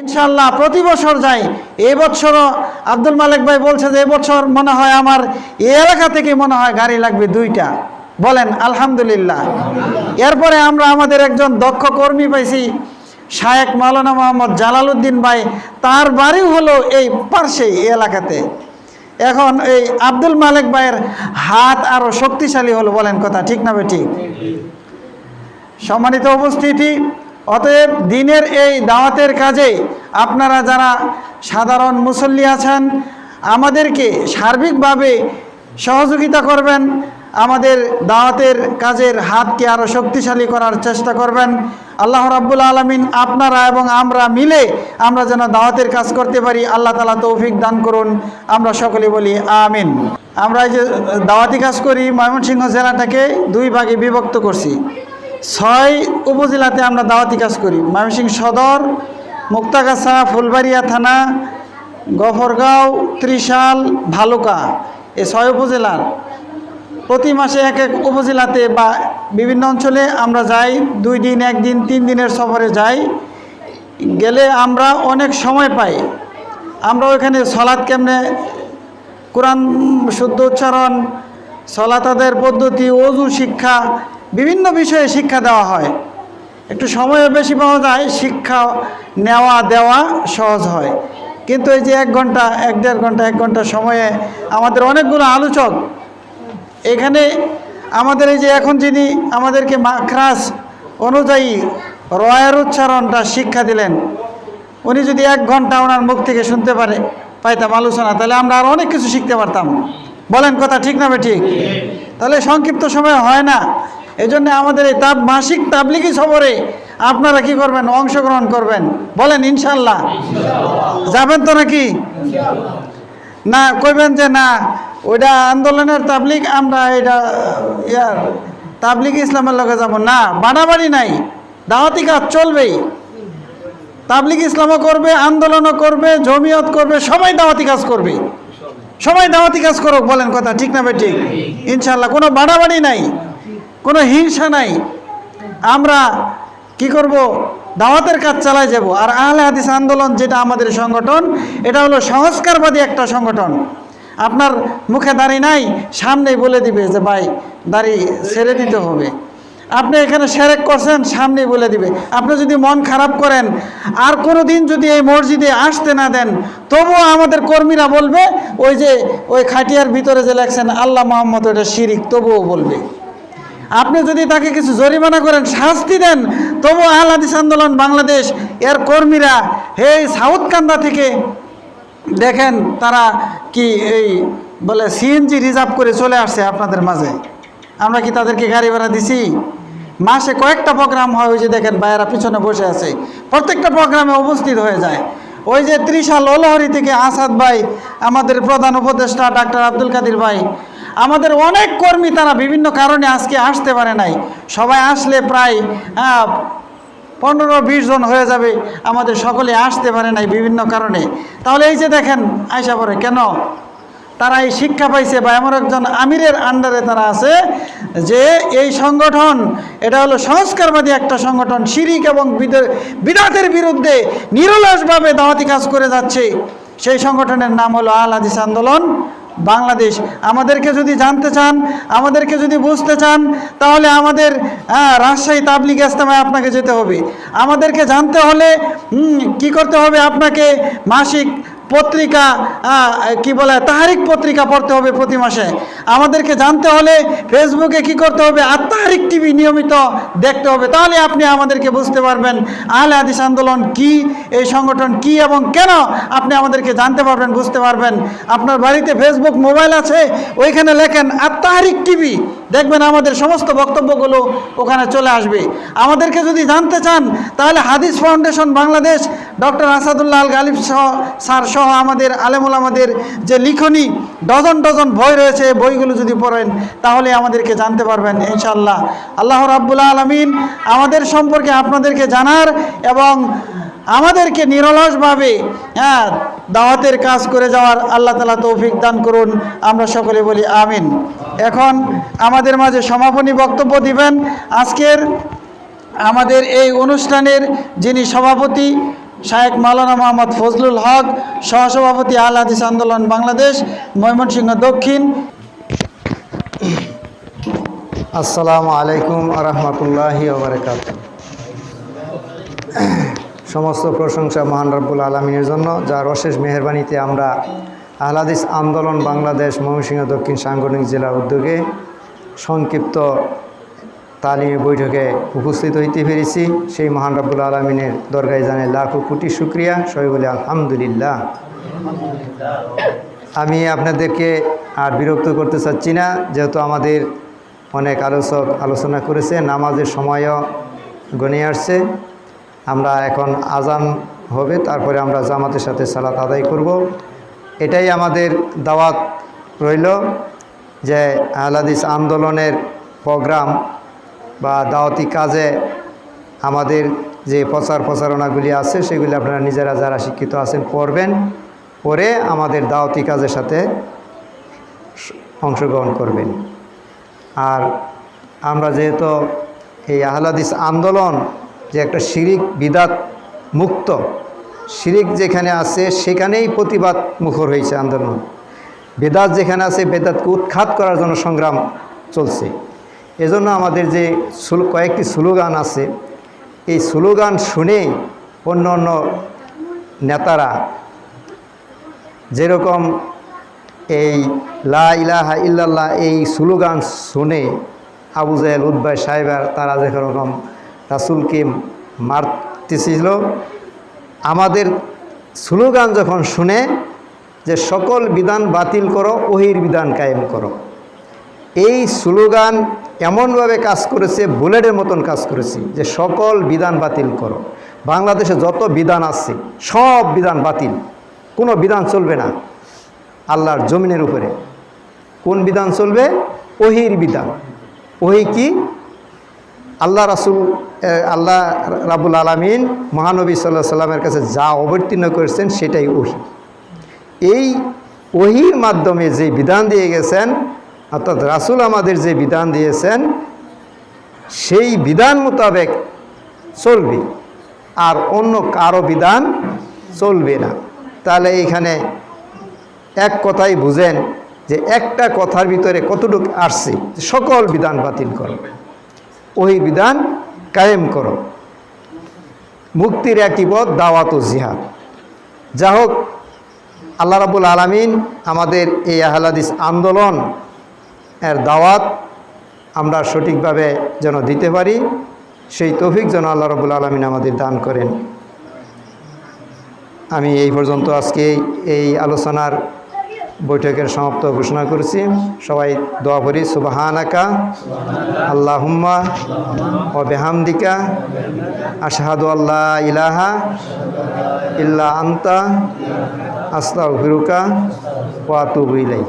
ইনশাআল্লাহ প্রতি বছর যাই। এই বছরও আব্দুল মালিক ভাই বলছে যে এবছর মনে হয় আমার এই এলাকা থেকে মনে হয় গাড়ি লাগবে 2টা। বলেন আলহামদুলিল্লাহ। এরপরে আমরা আমাদের একজন দক্ষ কর্মী পাইছি, শায়েখ মাওলানা মোহাম্মদ জালালউদ্দিন ভাই। তার বাড়ি হলো এই পার্শ্বে এই এলাকাতে। এখন এই আব্দুল মালিক ভাইয়ের হাত আরও শক্তিশালী হলো। বলেন কথা ঠিক না বেঠিক? সম্মানিত উপস্থিতি, অতএব দিনের এই দাওয়াতের কাজে আপনারা যারা সাধারণ মুসল্লি আছেন আমাদেরকে সার্বিকভাবে সহযোগিতা করবেন, আমাদের দাওয়াতের কাজের হাতকে আরও শক্তিশালী করার চেষ্টা করবেন। আল্লাহ রাব্বুল আলামিন আপনারা এবং আমরা মিলে আমরা যেন দাওয়াতের কাজ করতে পারি, আল্লাহ তাআলা তৌফিক দান করুন। আমরা সকলে বলি আমিন। আমরা এই যে দাওয়াতি কাজ করি ময়মনসিংহ জেলাটাকে 2 ভাগে বিভক্ত করছি। 6 উপজেলাতে আমরা দাওয়াতি কাজ করি। ময়মনসিংহ সদর, মুক্তাগাছা, ফুলবাড়িয়া থানা, গফরগাঁও, ত্রিশাল, ভালুকা, এই 6 উপজেলার প্রতি মাসে এক এক উপজেলাতে বা বিভিন্ন অঞ্চলে আমরা যাই। 2 দিন, 1 দিন, 3 দিনের সফরে যাই। গেলে আমরা অনেক সময় পাই। আমরা ওইখানে সলাৎ কেমনে, কোরআন শুদ্ধ উচ্চারণ, সলাতাদের পদ্ধতি, ওযু শিক্ষা, বিভিন্ন বিষয়ে শিক্ষা দেওয়া হয়। একটু সময়ও বেশি পাওয়া যায়, শিক্ষা নেওয়া দেওয়া সহজ হয়। কিন্তু এই যে 1 ঘন্টা, 1-1.5 ঘন্টা, 1 ঘন্টা সময়ে আমাদের অনেকগুলো আলোচক এখানে আমাদের এই যে এখন যিনি আমাদেরকে মাখরাজ অনুযায়ী রয়ের উচ্চারণটা শিক্ষা দিলেন, উনি যদি 1 ঘন্টা ওনার মুখ থেকে শুনতে পাইতাম আলোচনা, তাহলে আমরা আর অনেক কিছু শিখতে পারতাম। বলেন কথা ঠিক না ঠিক? তাহলে সংক্ষিপ্ত সময় হয় না। এই জন্য আমাদের এই মাসিক তাবলিগি সফরে আপনারা কি করবেন? অংশগ্রহণ করবেন। বলেন ইনশাল্লাহ। যাবেন তো নাকি? না কইবেন যে না ওইটা আন্দোলনের তাবলিগ, আমরা এটা তাবলিগ ইসলামের লগে যাব না। বাড়াবাড়ি নাই, দাওয়াতি কাজ চলবেই। তাবলিগ ইসলামও করবে, আন্দোলনও করবে, জমিয়ত করবে, সবাই দাওয়াতি কাজ করবে। সবাই দাওয়াতি কাজ করুক। বলেন কথা ঠিক না ঠিক? ইনশাল্লাহ। কোনো বাড়াবাড়ি নাই, কোনো হিংসা নাই। আমরা কি করব? দাওয়াতের কাজ চালাই যাব। আর আহলে হাদিস আন্দোলন যেটা আমাদের সংগঠন, এটা হলো সংস্কারবাদী একটা সংগঠন। আপনার মুখে দাড়ি নাই, সামনেই বলে দিবে যে ভাই দাড়ি ছেড়ে দিতে হবে। আপনি এখানে শিরক করছেন, সামনেই বলে দিবে। আপনি যদি মন খারাপ করেন আর কোনো দিন যদি এই মসজিদে আসতে না দেন, তবুও আমাদের কর্মীরা বলবে ওই খাটিয়ার ভিতরে যে লেখছেন আল্লাহ মোহাম্মদ, ওটা শিরিক, তবুও বলবে। আপনি যদি তাকে কিছু জরিমানা করেন, শাস্তি দেন, তবু আহলে হাদিস আন্দোলন বাংলাদেশ এর কর্মীরা এই সাউথকান্দা থেকে দেখেন তারা কি এই বলে সিএনজি রিজার্ভ করে চলে আসছে আপনাদের মাঝে। আমরা কি তাদেরকে গাড়ি ভাড়া দিছি? মাসে কয়েকটা প্রোগ্রাম হয়, ওই যে দেখেন ভাইয়েরা পিছনে বসে আছে, প্রত্যেকটা প্রোগ্রামে উপস্থিত হয়ে যায়। ওই যে ত্রিশাল ওলহরি থেকে আসাদ ভাই, আমাদের প্রধান উপদেষ্টা ডাক্তার আব্দুল কাদের ভাই, আমাদের অনেক কর্মী তারা বিভিন্ন কারণে আজকে আসতে পারে নাই। সবাই আসলে প্রায় 15-20 জন হয়ে যাবে। আমাদের সকলে আসতে পারে নাই বিভিন্ন কারণে। তাহলে এই যে দেখেন আয়সা পড়ে কেন? তারা এই শিক্ষা পাইছে বা এমন একজন আমিরের আন্ডারে তারা আছে যে এই সংগঠন এটা হলো সংস্কারবাদী একটা সংগঠন, শিরিক এবং বিদআতের বিরুদ্ধে নিরলসভাবে দাওয়াতি কাজ করে যাচ্ছে। সেই সংগঠনের নাম হলো আহলে হাদিস আন্দোলন বাংলাদেশ। আমাদেরকে যদি জানতে চান, আমাদেরকে যদি বুঝতে চান, তাহলে আমাদের রাজশাহী তাবলিগ ইজতেমায় আপনাকে যেতে হবে। আমাদেরকে জানতে হলে কি করতে হবে? আপনাকে মাসিক পত্রিকা কি বলে তাহরিক পত্রিকা পড়তে হবে প্রতি মাসে। আমাদেরকে জানতে হলে ফেসবুকে কি করতে হবে? তাহরিক টিভি নিয়মিত দেখতে হবে। তাহলে আপনি আমাদেরকে বুঝতে পারবেন আহলে হাদিস আন্দোলন কি, এই সংগঠন কি এবং কেন আপনি আমাদেরকে জানতে পারবেন, বুঝতে পারবেন। আপনার বাড়িতে ফেসবুক মোবাইল আছে, ওইখানে লেখেন তাহরিক টিভি, দেখবেন আমাদের সমস্ত বক্তব্যগুলো ওখানে চলে আসবে। আমাদেরকে যদি জানতে চান তাহলে হাদিস ফাউন্ডেশন বাংলাদেশ, ডক্টর আসাদুল্লাহ আল গালিব স্যার সহ আমাদের আলেমুল আমাদের যে লিখনি ডজন ডজন বই রয়েছে, বইগুলো যদি পড়েন তাহলে আমাদেরকে জানতে পারবেন ইনশাআল্লাহ। আল্লাহ রাব্বুল আলামিন আমাদের সম্পর্কে আপনাদেরকে জানার এবং আমাদেরকে নিরলসভাবে দাওয়াতের কাজ করে যাওয়ার আল্লাহ তাআলা তৌফিক দান করুন। আমরা সকলে বলি আমিন। এখন আমাদের মাঝে সমাপনী বক্তব্য দিবেন আজকের আমাদের এই অনুষ্ঠানের যিনি সভাপতি শায়েখ মাওলানা মোহাম্মদ ফজলুল হক, সহসভাপতি আল হাদিস আন্দোলন বাংলাদেশ, ময়মনসিংহ দক্ষিণ। আসসালামু আলাইকুম রহমতুল্লাহি ওয়া বারাকাতুহু। সমস্ত প্রশংসা মহান রব্বুল আলমিনের জন্য, যার অশেষ মেহেরবানিতে আমরা আল হাদিস আন্দোলন বাংলাদেশ ময়মনসিংহ দক্ষিণ সাংগঠনিক জেলার উদ্যোগে সংক্ষিপ্ত তালিমি বৈঠকে উপস্থিত হইতে পেরেছি। সেই মহান রব্বুল আলমিনের দরগায় জানাই লাখো কোটি শুকরিয়া, সবাই বলে আলহামদুলিল্লাহ। আমি আপনাদেরকে আর বিরক্ত করতে চাচ্ছি না, যেহেতু আমাদের অনেক আলোচক আলোচনা করেছে, নামাজের সময়ও গনিয়ে আসছে। আমরা এখন আজান হবে, তারপরে আমরা জামাতের সাথে সালাত আদায় করব। এটাই আমাদের দাওয়াত রইল যে আল হাদিস আন্দোলনের প্রোগ্রাম বা দাওয়াতি কাজে আমাদের যে প্রচারণাগুলি আছে সেগুলি আপনারা নিজেরা যারা শিক্ষিত আছেন পড়বেন, পরে আমাদের দাওয়াতি কাজের সাথে অংশগ্রহণ করবেন। আর আমরা যেহেতু এই আল হাদিস আন্দোলন যে একটা শিরিক বিদাত মুক্ত, শিরিক যেখানে আছে সেখানেই প্রতিবাদ মুখর হয়েছে আন্দোলন। বেদাত যেখানে আছে বেদাতকে উৎখাত করার জন্য সংগ্রাম চলছে। এজন্য আমাদের যে কয়েকটি স্লোগান আছে, এই স্লোগান শুনে অন্য অন্য নেতারা যেরকম এই লা ইলাহা ইল্লাল্লাহ এই স্লোগান শুনে আবু জাহেল উতবা সাহেবের তারা যেরকম রাসূলকে মারতেছিল, আমাদের স্লোগান যখন শুনে যে সকল বিধান বাতিল করো, ওহির বিধান কায়েম করো, এই স্লোগান এমনভাবে কাজ করেছে, বুলেটের মতন কাজ করেছে যে সকল বিধান বাতিল করো। বাংলাদেশে যত বিধান আছে সব বিধান বাতিল, কোনো বিধান চলবে না আল্লাহর জমিনের উপরে। কোন বিধান চলবে? ওহির বিধান। ওহি কি? আল্লাহ রাব্বুল আলামিন মহানবী সাল্লাল্লাহু আলাইহি সাল্লামের কাছে যা অবতীর্ণ করেছেন সেটাই ওহি। এই ওহির মাধ্যমে যে বিধান দিয়ে গেছেন, অর্থাৎ রাসূল আমাদের যে বিধান দিয়েছেন সেই বিধান মোতাবেক চলবে, আর অন্য কারো বিধান চলবে না। তাহলে এইখানে এক কথাই বুঝেন যে একটা কথার ভিতরে কতটুকু আসছে, সকল বিধান বাতিল করো, ওই বিধান কায়েম করো। মুক্তির একই পথ দাওয়াত ও জিহাদ। যা হোক, আল্লাহ রাব্বুল আলামিন আমাদের এই আহলে হাদিস আন্দোলন এর দাওয়াত আমরা সঠিকভাবে যেন দিতে পারি, সেই তৌফিক যেন আল্লাহ রাব্বুল আলামিন আমাদের দান করেন। আমি এই পর্যন্ত আজকে এই আলোচনার বৈঠকের সমাপ্ত ঘোষণা করেছি। সবাই দোয়া করি, সুবহানাকা আল্লাহুম্মা ওয়া বিহামদিকা আশহাদু আল্লা ইলাহা ইল্লা আনতা আস্তাগফিরুকা ওয়া আতুবু ইলাইক।